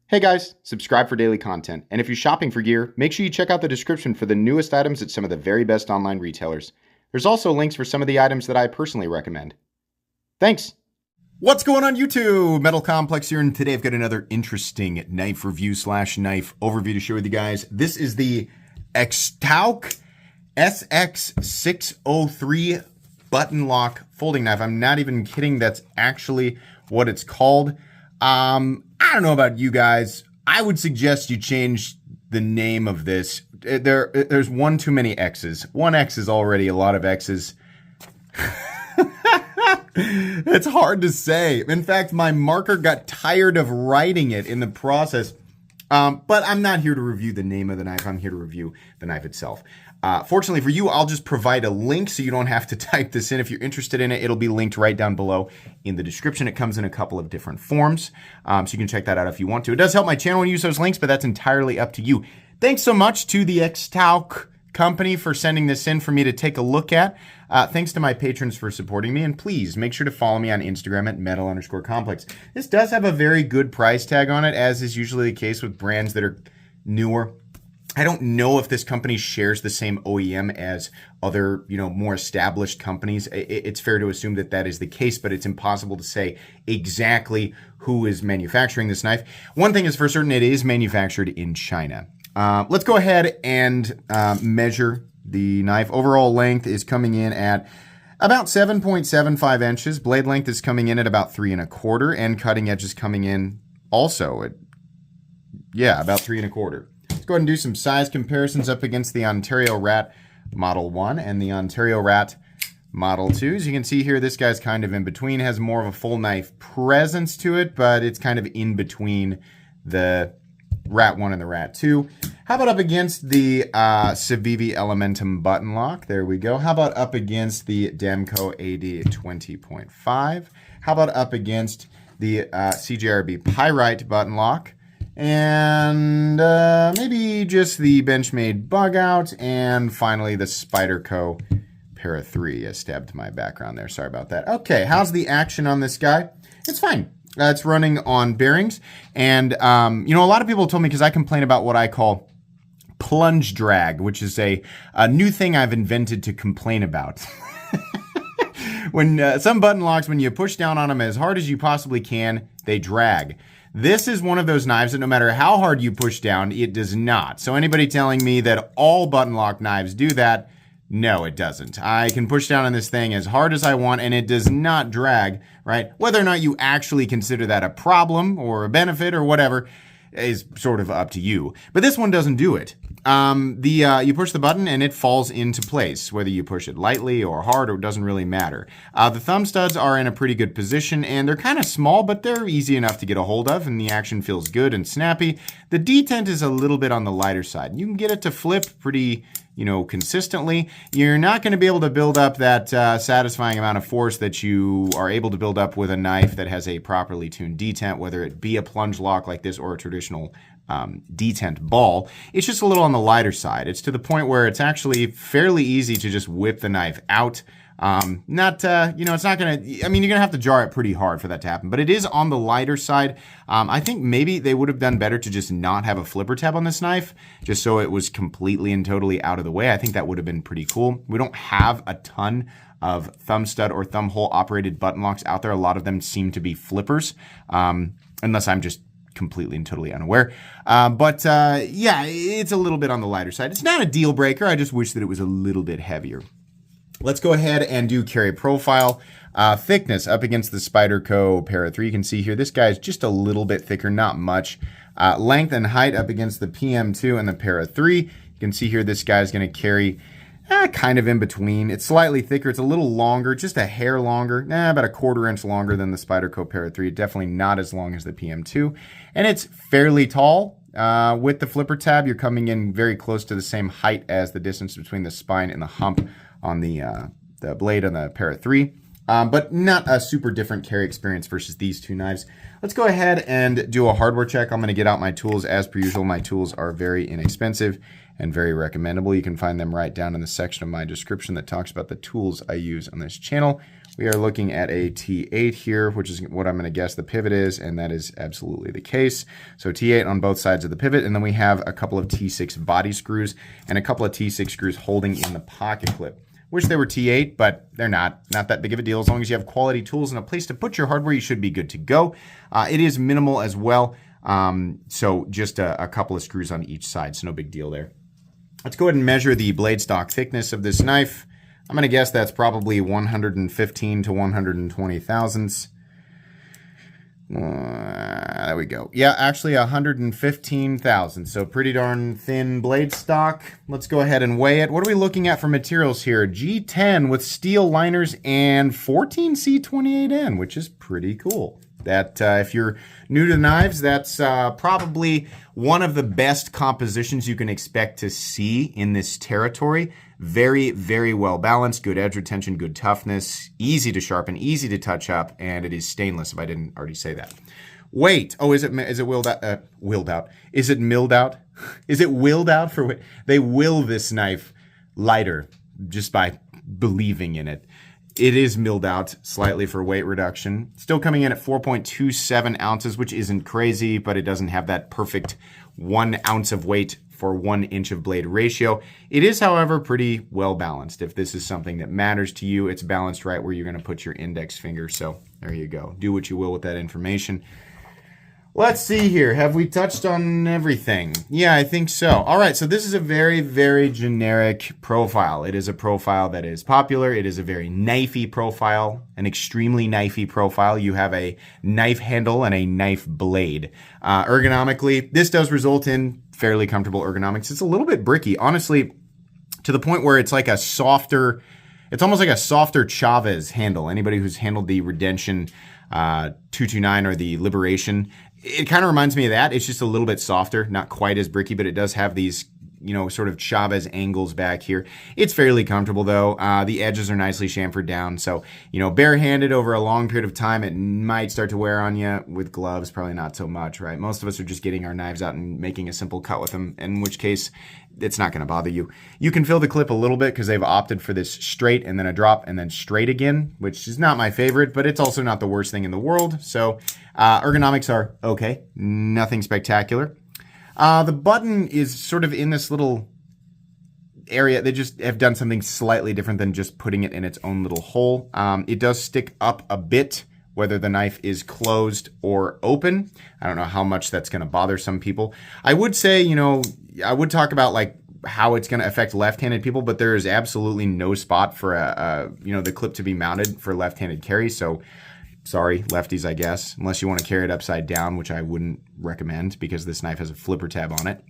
Hey guys, subscribe for daily content. And if you're shopping for gear, make sure you check out the description for the newest items at some of the very best online retailers. There's also links for some of the items that I personally recommend. Thanks! What's going on YouTube? Metal Complex here, and today I've got another interesting knife review slash knife overview to share with you guys. This is the XTOUC SX603 button lock folding knife. I'm not even kidding, that's actually what it's called. I don't know about you guys. I would suggest you change the name of this. There's one too many X's. One X is already a lot of X's. It's hard to say. In fact, my marker got tired of writing it in the process. But I'm not here to review the name of the knife. I'm here to review the knife itself. Fortunately for you, I'll just provide a link so you don't have to type this in. If you're interested in it, it'll be linked right down below in the description. It comes in a couple of different forms, so you can check that out if you want to. It does help my channel when you use those links, but that's entirely up to you. Thanks so much to the XTOUC company for sending this in for me to take a look at. Thanks to my patrons for supporting me, and please make sure to follow me on Instagram at metal_complex. This does have a very good price tag on it, as is usually the case with brands that are newer. I don't know if this company shares the same OEM as other, more established companies. It's fair to assume that that is the case, but it's impossible to say exactly who is manufacturing this knife. One thing is for certain, it is manufactured in China. Let's go ahead and measure the knife. Overall length is coming in at about 7.75 inches. Blade length is coming in at about 3 1/4, and cutting edge is coming in also at, about 3 1/4. Go ahead and do some size comparisons up against the Ontario Rat Model 1 and the Ontario Rat Model 2. As you can see here, this guy's kind of in between, has more of a full knife presence to it, but it's kind of in between the Rat 1 and the Rat 2. How about up against the Civivi Elementum button lock? There we go. How about up against the Demco AD 20.5? How about up against the CJRB Pyrite button lock? And maybe just the Benchmade Bug Out, and finally the Spyderco Para 3. I stabbed my background there, sorry about that. Okay, how's the action on this guy? It's fine. It's running on bearings, and a lot of people told me, because I complain about what I call plunge drag, which is a new thing I've invented to complain about. When some button locks, when you push down on them as hard as you possibly can, they drag. This is one of those knives that no matter how hard you push down, it does not. So anybody telling me that all button lock knives do that, no, it doesn't. I can push down on this thing as hard as I want, and it does not drag, right? Whether or not you actually consider that a problem or a benefit or whatever is sort of up to you. But this one doesn't do it. You push the button and it falls into place. Whether you push it lightly or hard, or it doesn't really matter. The thumb studs are in a pretty good position, and they're kind of small, but they're easy enough to get a hold of, and the action feels good and snappy. The detent is a little bit on the lighter side. You can get it to flip pretty, consistently. You're not going to be able to build up that satisfying amount of force that you are able to build up with a knife that has a properly tuned detent, whether it be a plunge lock like this or a traditional detent ball. It's just a little on the lighter side. It's to the point where it's actually fairly easy to just whip the knife out. It's not gonna, you're gonna have to jar it pretty hard for that to happen, but it is on the lighter side. I think maybe they would have done better to just not have a flipper tab on this knife, just so it was completely and totally out of the way. I think that would have been pretty cool. We don't have a ton of thumb stud or thumb hole operated button locks out there. A lot of them seem to be flippers, unless I'm just completely and totally unaware. It's a little bit on the lighter side. It's not a deal breaker. I just wish that it was a little bit heavier. Let's go ahead and do carry profile. Thickness up against the Spyderco Para 3. You can see here, this guy is just a little bit thicker, not much. Length and height up against the PM2 and the Para 3. You can see here, this guy is going to carry kind of in between. It's slightly thicker. It's a little longer, just a hair longer, about a 1/4 inch longer than the Spyderco Para 3. Definitely not as long as the PM2. And it's fairly tall. With the flipper tab, you're coming in very close to the same height as the distance between the spine and the hump on the blade on the Para 3. But not a super different carry experience versus these two knives. Let's go ahead and do a hardware check. I'm going to get out my tools as per usual. My tools are very inexpensive and very recommendable. You can find them right down in the section of my description that talks about the tools I use on this channel. We are looking at a T8 here, which is what I'm going to guess the pivot is, and that is absolutely the case. So T8 on both sides of the pivot, and then we have a couple of T6 body screws and a couple of T6 screws holding in the pocket clip. Wish they were T8, but they're not that big of a deal. As long as you have quality tools and a place to put your hardware, you should be good to go. It is minimal as well, so just a couple of screws on each side, so no big deal there. Let's go ahead and measure the blade stock thickness of this knife. I'm going to guess that's probably 115 to 120 thousandths. There we go. Yeah, actually 115 thousandths. So pretty darn thin blade stock. Let's go ahead and weigh it. What are we looking at for materials here? G10 with steel liners and 14C28N, which is pretty cool. That if you're new to knives, that's probably one of the best compositions you can expect to see in this territory. Very, very well balanced, good edge retention, good toughness, easy to sharpen, easy to touch up, and it is stainless, if I didn't already say that. Weight. Oh, is it willed out? Willed out. Is it milled out? Is it willed out for what? They will this knife lighter just by believing in it. It is milled out slightly for weight reduction. Still coming in at 4.27 ounces, which isn't crazy, but it doesn't have that perfect 1 ounce of weight for 1 inch of blade ratio. It is, however, pretty well balanced. If this is something that matters to you, it's balanced right where you're going to put your index finger. So there you go. Do what you will with that information. Let's see here. Have we touched on everything? Yeah, I think so. All right, so this is a very, very generic profile. It is a profile that is popular. It is a very knifey profile, an extremely knifey profile. You have a knife handle and a knife blade. Ergonomically, this does result in fairly comfortable ergonomics. It's a little bit bricky, honestly, to the point where it's like a softer, it's almost like a softer Chavez handle. Anybody who's handled the Redemption 229 or the Liberation, it kind of reminds me of that. It's just a little bit softer, not quite as bricky, but it does have these, you know, sort of Chavez angles back here. It's fairly comfortable though. The edges are nicely chamfered down. So, you know, barehanded over a long period of time, it might start to wear on you. With gloves, probably not so much, right? Most of us are just getting our knives out and making a simple cut with them, in which case it's not going to bother you. You can fill the clip a little bit because they've opted for this straight and then a drop and then straight again, which is not my favorite, but it's also not the worst thing in the world. So ergonomics are okay, nothing spectacular. The button is sort of in this little area. They just have done something slightly different than just putting it in its own little hole. It does stick up a bit, whether the knife is closed or open. I don't know how much that's going to bother some people. I would say, you know, I would talk about like how it's going to affect left-handed people, but there is absolutely no spot for you know, the clip to be mounted for left-handed carry. So sorry, lefties, I guess, unless you want to carry it upside down, which I wouldn't recommend because this knife has a flipper tab on it.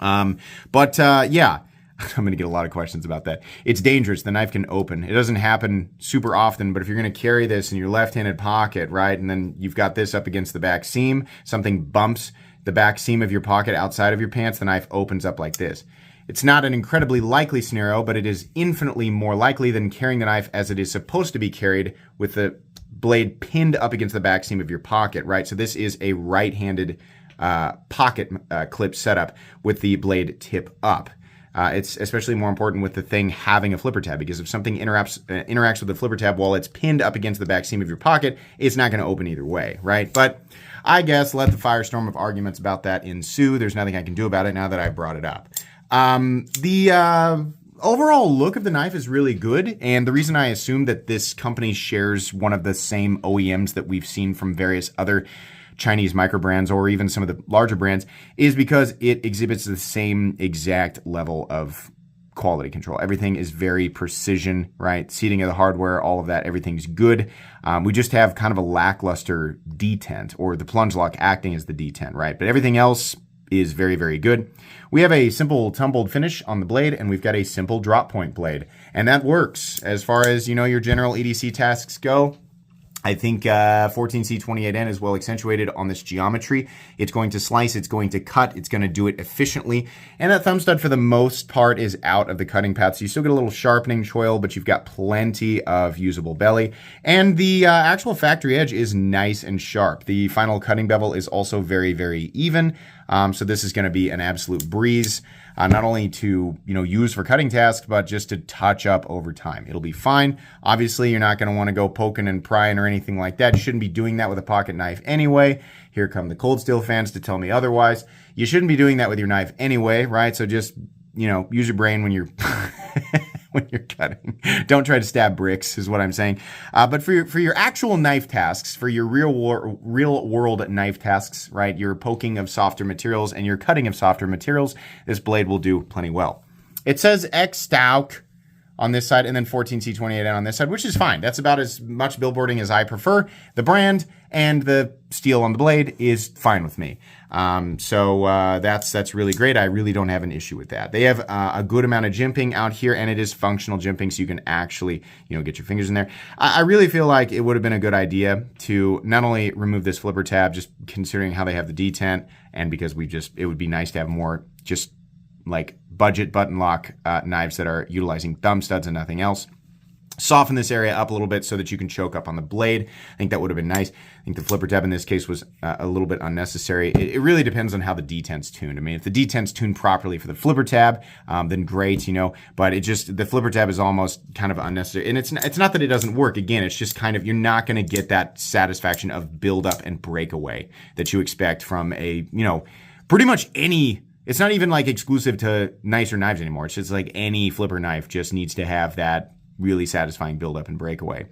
Yeah, I'm going to get a lot of questions about that. It's dangerous. The knife can open. It doesn't happen super often, but if you're going to carry this in your left-handed pocket, right, and then you've got this up against the back seam, something bumps the back seam of your pocket outside of your pants, the knife opens up like this. It's not an incredibly likely scenario, but it is infinitely more likely than carrying the knife as it is supposed to be carried with the blade pinned up against the back seam of your pocket, right? So this is a right-handed pocket clip setup with the blade tip up. It's especially more important with the thing having a flipper tab, because if something interacts with the flipper tab while it's pinned up against the back seam of your pocket, it's not going to open either way, right? But I guess let the firestorm of arguments about that ensue. There's nothing I can do about it now that I brought it up. The overall look of the knife is really good, and the reason I assume that this company shares one of the same OEMs that we've seen from various other Chinese micro brands or even some of the larger brands is because it exhibits the same exact level of quality control. Everything is very precision, right? Seating of the hardware, all of that, everything's good. We just have kind of a lackluster detent, or the plunge lock acting as the detent, right? But everything else is very, very good. We have a simple tumbled finish on the blade, and we've got a simple drop point blade. And that works as far as, you know, your general EDC tasks go. I think 14C28N is well accentuated on this geometry. It's going to slice, it's going to cut, it's going to do it efficiently. And that thumb stud for the most part is out of the cutting path. So you still get a little sharpening choil, but you've got plenty of usable belly. And the actual factory edge is nice and sharp. The final cutting bevel is also very, very even. So this is going to be an absolute breeze, not only to use for cutting tasks, but just to touch up over time. It'll be fine. Obviously, you're not going to want to go poking and prying or anything like that. You shouldn't be doing that with a pocket knife anyway. Here come the Cold Steel fans to tell me otherwise. You shouldn't be doing that with your knife anyway, right? So just use your brain when you're when you're cutting. Don't try to stab bricks is what I'm saying. But for your actual knife tasks, for your real world knife tasks, right? Your poking of softer materials and your cutting of softer materials, this blade will do plenty well. It says XTOUC on this side and then 14C28N on this side, which is fine. That's about as much billboarding as I prefer. The brand and the steel on the blade is fine with me. So that's really great. I really don't have an issue with that. They have a good amount of jimping out here, and it is functional jimping, so you can actually get your fingers in there. I really feel like it would have been a good idea to not only remove this flipper tab, just considering how they have the detent, and because it would be nice to have more just like budget button lock knives that are utilizing thumb studs and nothing else. Soften this area up a little bit so that you can choke up on the blade. I think that would have been nice. I think the flipper tab in this case was a little bit unnecessary. It really depends on how the detent's tuned. I mean, if the detent's tuned properly for the flipper tab, then great, but the flipper tab is almost kind of unnecessary. And it's not that it doesn't work. Again, it's just kind of, you're not going to get that satisfaction of buildup and breakaway that you expect from pretty much any. It's not even like exclusive to nicer knives anymore. It's just like any flipper knife just needs to have that really satisfying buildup and breakaway.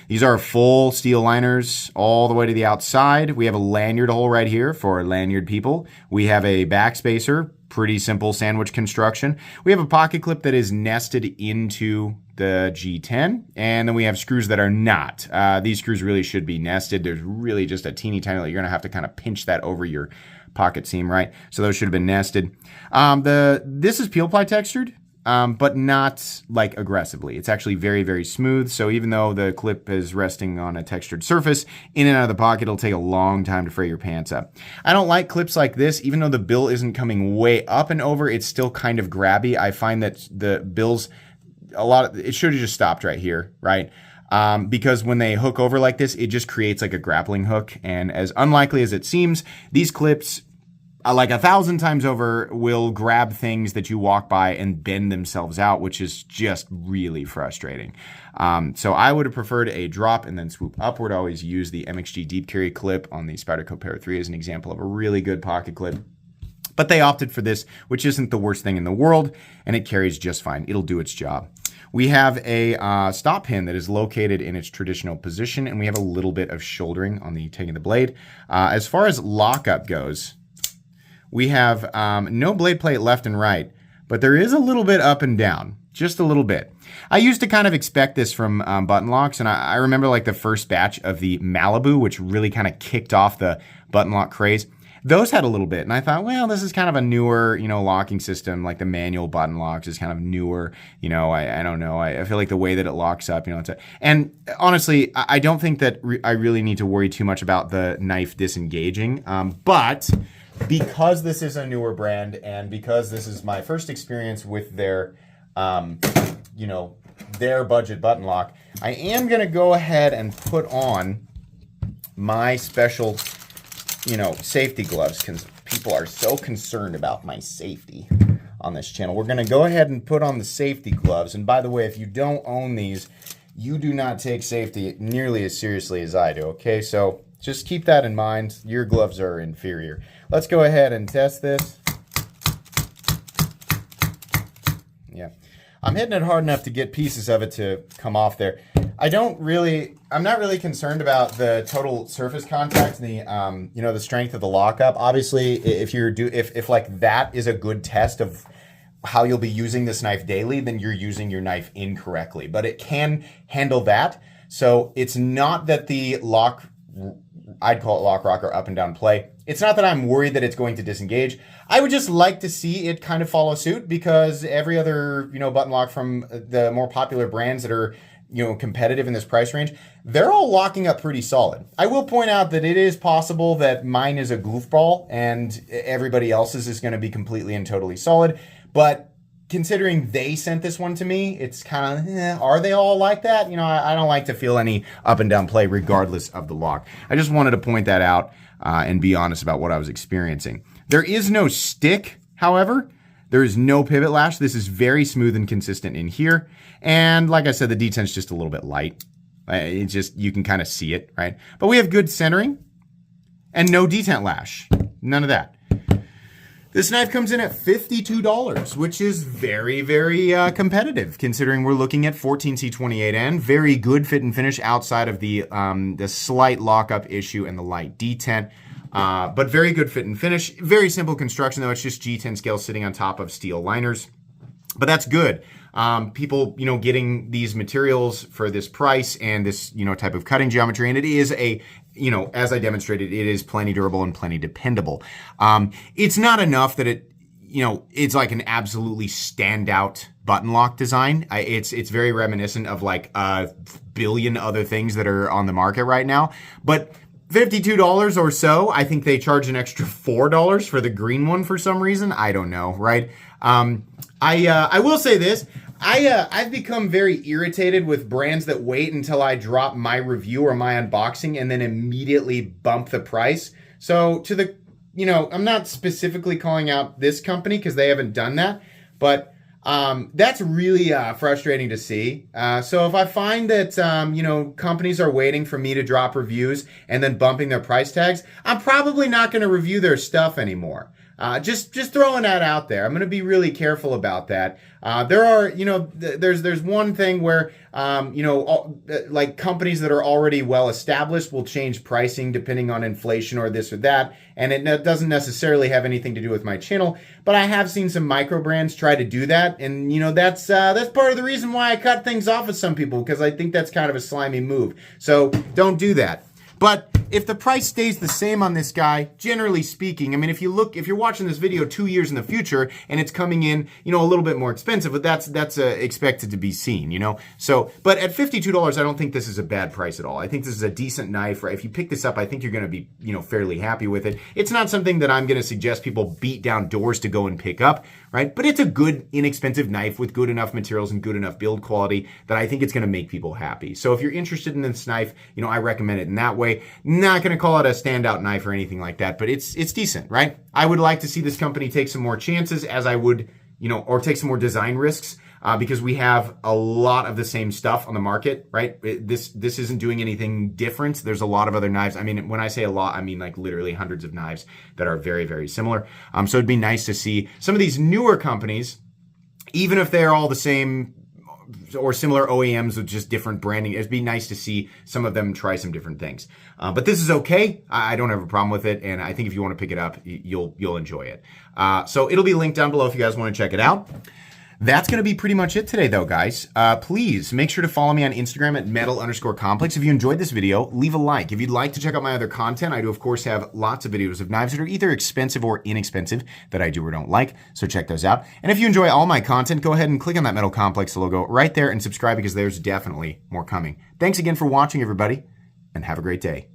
These are full steel liners all the way to the outside. We have a lanyard hole right here for lanyard people. We have a backspacer, pretty simple sandwich construction. We have a pocket clip that is nested into the G10, and then we have screws that are not. These screws really should be nested. There's really just a teeny tiny, you're gonna have to kind of pinch that over your pocket seam, right? So those should have been nested. This is peel ply textured, but not like aggressively. It's actually very, very smooth. So even though the clip is resting on a textured surface, in and out of the pocket, it'll take a long time to fray your pants up. I don't like clips like this. Even though the bill isn't coming way up and over, it's still kind of grabby. I find that the bills, it should have just stopped right here, right? Because when they hook over like this, it just creates like a grappling hook. And as unlikely as it seems, these clips, like 1,000 times over, will grab things that you walk by and bend themselves out, which is just really frustrating. So I would have preferred a drop and then swoop upward. I always use the MXG Deep Carry clip on the Spyderco Para 3 as an example of a really good pocket clip. But they opted for this, which isn't the worst thing in the world, and it carries just fine. It'll do its job. We have a stop pin that is located in its traditional position, and we have a little bit of shouldering on the taking of the blade. As far as lockup goes, we have no blade plate left and right, but there is a little bit up and down, just a little bit. I used to kind of expect this from button locks, and I remember like the first batch of the Malibu, which really kind of kicked off the button lock craze. Those had a little bit, and I thought, well, this is kind of a newer, locking system. Like the manual button locks is kind of newer. I don't know. I feel like the way that it locks up, and honestly, I don't think that I really need to worry too much about the knife disengaging. But because this is a newer brand, and because this is my first experience with their, their budget button lock, I am gonna go ahead and put on my special safety gloves, because people are so concerned about my safety on this channel. We're going to go ahead and put on the safety gloves. And by the way, if you don't own these, you do not take safety nearly as seriously as I do, okay? So just keep that in mind. Your gloves are inferior. Let's go ahead and test this. Yeah. I'm hitting it hard enough to get pieces of it to come off there. I'm not really concerned about the total surface contact, the strength of the lockup. Obviously, if like that is a good test of how you'll be using this knife daily, then you're using your knife incorrectly. But it can handle that. So it's not that the lock, I'd call it lock rocker up and down play. It's not that I'm worried that it's going to disengage. I would just like to see it kind of follow suit, because every other, button lock from the more popular brands that are, competitive in this price range, they're all locking up pretty solid. I will point out that it is possible that mine is a goofball and everybody else's is going to be completely and totally solid. But considering they sent this one to me, it's kind of, are they all like that? I don't like to feel any up and down play regardless of the lock. I just wanted to point that out. and be honest about what I was experiencing. There is no stick, however. There is no pivot lash. This is very smooth and consistent in here. And like I said, the detent is just a little bit light. It's just, you can kind of see it, right? But we have good centering and no detent lash. None of that. This knife comes in at $52, which is very, very competitive considering we're looking at 14C28N. Very good fit and finish outside of the slight lockup issue and the light detent. But very good fit and finish. Very simple construction though. It's just G10 scale sitting on top of steel liners. But that's good. People, getting these materials for this price and this, type of cutting geometry, and it is a, as I demonstrated, it is plenty durable and plenty dependable. It's not enough that it, it's like an absolutely standout button lock design. It's very reminiscent of like a billion other things that are on the market right now, but $52 or so. I think they charge an extra $4 for the green one for some reason. I don't know, right? I will say this. I've become very irritated with brands that wait until I drop my review or my unboxing and then immediately bump the price. So to the, I'm not specifically calling out this company because they haven't done that, but that's really frustrating to see. So if I find that, companies are waiting for me to drop reviews and then bumping their price tags, I'm probably not going to review their stuff anymore. Just throwing that out there. I'm going to be really careful about that. There are, there's one thing where, like companies that are already well established will change pricing depending on inflation or this or that. And it doesn't necessarily have anything to do with my channel, but I have seen some micro brands try to do that. And, that's part of the reason why I cut things off with some people, because I think that's kind of a slimy move. So don't do that. But if the price stays the same on this guy, generally speaking, I mean, if you're watching this video 2 years in the future and it's coming in, a little bit more expensive, but that's expected to be seen, So, but at $52, I don't think this is a bad price at all. I think this is a decent knife. Right? If you pick this up, I think you're going to be, fairly happy with it. It's not something that I'm going to suggest people beat down doors to go and pick up, right? But it's a good, inexpensive knife with good enough materials and good enough build quality that I think it's going to make people happy. So if you're interested in this knife, I recommend it in that way. Not going to call it a standout knife or anything like that, but it's decent, right? I would like to see this company take some more chances as I would, or take some more design risks because we have a lot of the same stuff on the market, right? This isn't doing anything different. There's a lot of other knives. I mean, when I say a lot, I mean like literally hundreds of knives that are very, very similar. So it'd be nice to see some of these newer companies, even if they're all the same or similar OEMs with just different branding. It'd be nice to see some of them try some different things. But this is okay. I don't have a problem with it. And I think if you want to pick it up, you'll enjoy it. So it'll be linked down below if you guys want to check it out. That's going to be pretty much it today, though, guys. Please make sure to follow me on Instagram at metal_complex. If you enjoyed this video, leave a like. If you'd like to check out my other content, I do, of course, have lots of videos of knives that are either expensive or inexpensive that I do or don't like, so check those out. And if you enjoy all my content, go ahead and click on that Metal Complex logo right there and subscribe because there's definitely more coming. Thanks again for watching, everybody, and have a great day.